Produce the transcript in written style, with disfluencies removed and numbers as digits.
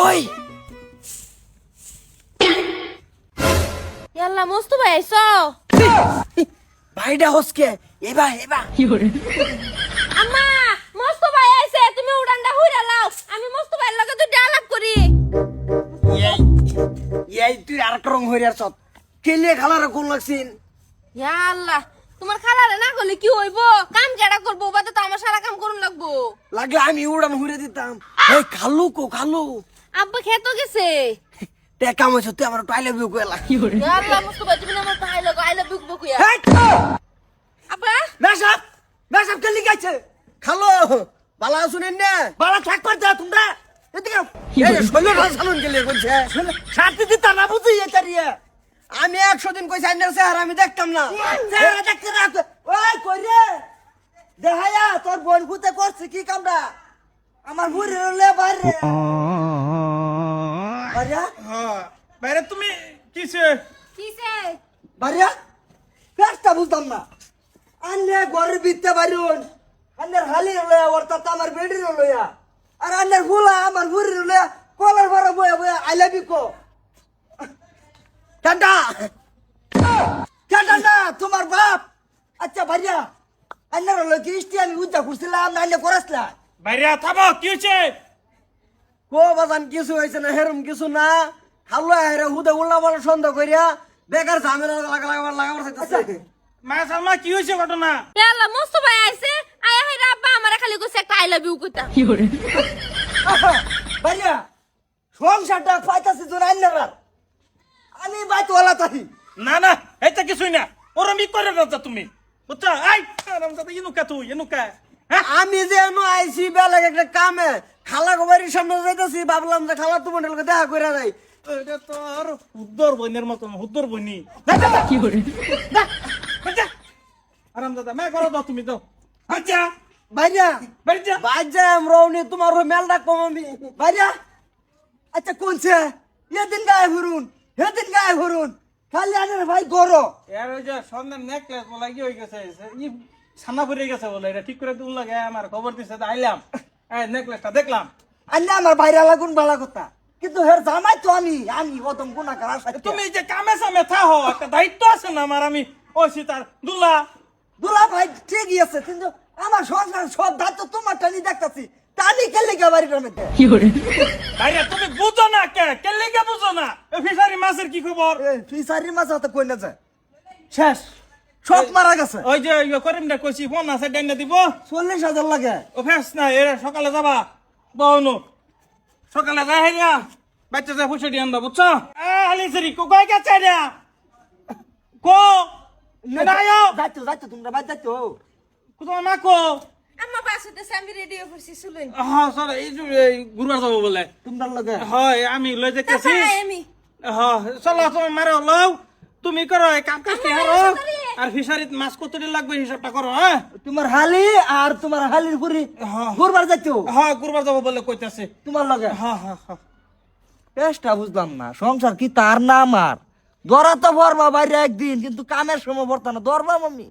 ওই ইয়াল্লা মস্তু ভাই আইছো ভাইডা হসকে এবা এবা আম্মা মস্তু ভাই আইছে তুমি উড়ানটা হুইরা লাও আমি মস্তু ভাইয়ের লগে দুই ডায়লগ করি এই এই তুই আর একটা রং হইরার সব খেলে খালার কোন লাগছিন ইয়াল্লা তোমার খালারে না করলে কি হইবো কাম কেডা করবো বাদে তো আমার সারা কাম করুন লাগবো লাগলে আমি উড়ান ঘুরে দিতাম এই খালু কো খালু আব্বা খেতো গেছে টেকা মছ তুই আমার টাইলে বিউ কইলা ইয়াল্লা মস্তু ভাই তুমি আমার ভাই লগো আই লাভ ইউ বকুয়া আব্বা মেসাব কেলি গেছে খালো বালা শুনেন না বালা থাক পারতা তোমরা এদিকে এই শৈল সালুন গেলে কইছে শান্তি দিতা না বুঝি এটারিয়া আমি 100 দিন কইছি আইনার চেহারা আমি দেখতাম না চেহারা দেখতে না ওই কই রে দেখায়া তোর বোন ফুতে করছে কি কামড়া আমার বুড়ি লে বাইরে বাইরে হ্যাঁ বাইরে তুমি কিসে কিসে বাইরে ফেরটা বুঝতাম না আন্নে ঘরের ভিতরে বাইরুন আন্নের হালি লয়া ওরতা আমার বেডি লয়া আর আন্নের ফুলা আমার বুড়ি লয়া কলার ভরা বয়া বয়া আই লাভ ইউ কো টাটা টাটা না তোমার বাপ আচ্ছা ভাইয়া আন্নার লগে ইস্তি আমি উদ্দা করছিলাম না আন্নে করছলা বাইরে থামো কি হয়েছে কো বাজান কিছু হইছে না হেরম কিছু না খালো হেরে হুদে উল্লা বড় সন্দেহ কইরা বেকার ঝামেলা লাগাবার চাইতেছে মা সালমা কি হয়েছে ঘটনা ইয়াল্লা মস্তু ভাই আইছে আয়া হাইরা আব্বা আমারে খালি কইছে একটা আই লাভ ইউ কইতা ভাইয়া সংসারটা পাইতাছি তোর আন্নার আমি বাইত ওলা তাহি না না এটা কিছুই না ওরমি করে না যা তুমি বুঝছো আই রামজাদা ইনুকা তুই ইনুকা হ্যাঁ আমি যে এনো আইছি বেলা একটা কামে খালা গোবারির সামনে যাইতাছি ভাবলাম যে খালা তো মন্ডলকে দেখা কইরা যাই এটা তো আর হুদ্দর বইনের মতন হুদ্দর বইনি কি করে আরামজাদা মা করো দাও তুমি দাও আচ্ছা ভাইয়া বাইরে বাজে রওনি তোমার মেল ডাকবো আমি ভাইয়া আচ্ছা কোনছে এদিন গায়ে ঘুরুন এদিন গায়ে ঘুরুন খালি আনের ভাই গরো এর ওই যে সন্ধ্যের নেকলেস বলা কি হয়ে গেছে ই ছানা পড়ে গেছে বলে এটা ঠিক করে দিন লাগে আমার খবর দিছে তো আইলাম এই নেকলেসটা দেখলাম আন্না আমার বাইরে লাগুন বালা কথা কিন্তু হের জামাই তো আমি কদম গুণা করা তুমি যে কামে সামে থাকো একটা দায়িত্ব আছে না আমার আমি ওই সীতার দুলা দুলা ভাই ঠিকই আছে কিন্তু আমার সংসার সব দায়িত্ব তোমার টানি দেখতাছি টানি খেলে কে বাড়িটার মধ্যে বাইরে তুমি বুঝো না কে কেলে কে বুঝো না এই ফিশারি মাছের কি খবর ফিসারির মাছ হাতে কই না যায় শেষ সব মারা গেছে ওই যে ইয়ে করিম না কইছি ফোন আছে ডাইনা দিব 40,000 লাগে ও ফেস না এ সকালে যাবা বউনো সকালে যাই হেরিয়া বাচ্চা যা পয়সা দিয়ে আনবা বুঝছো আলি সরি কো কই গেছে রে কো না আয়ো যাইতো তোমরা বাদ যাইতো কোথাও না কো আম্মা বাসুতে আমি রেডি হয়ে পড়ছি শুলেন হ্যাঁ স্যার এই যে গুরুবার যাবো বলে তোমরা লাগে হয় আমি লই যেতেছি তারপরে আমি হ্যাঁ চলো তুমি মারো লও তুমি করো এই কাম কাজ হারো আর ফিশারিত মাছ কতটি লাগবে হিসাবটা করো হ্যাঁ তোমার হালি আর তোমার হালির পুরি হ্যাঁ। ঘুরবার যাইতো হ্যাঁ গুরুবার যাবো বলে কইতাছে তোমার লাগে হ্যাঁ হ্যাঁ হ্যাঁ পেশটা বুঝলাম না সংসার কি তার না আমার ধরা তো ভরবা বাইরে একদিন কিন্তু কামের সময় ভরতা না ধরবা মামি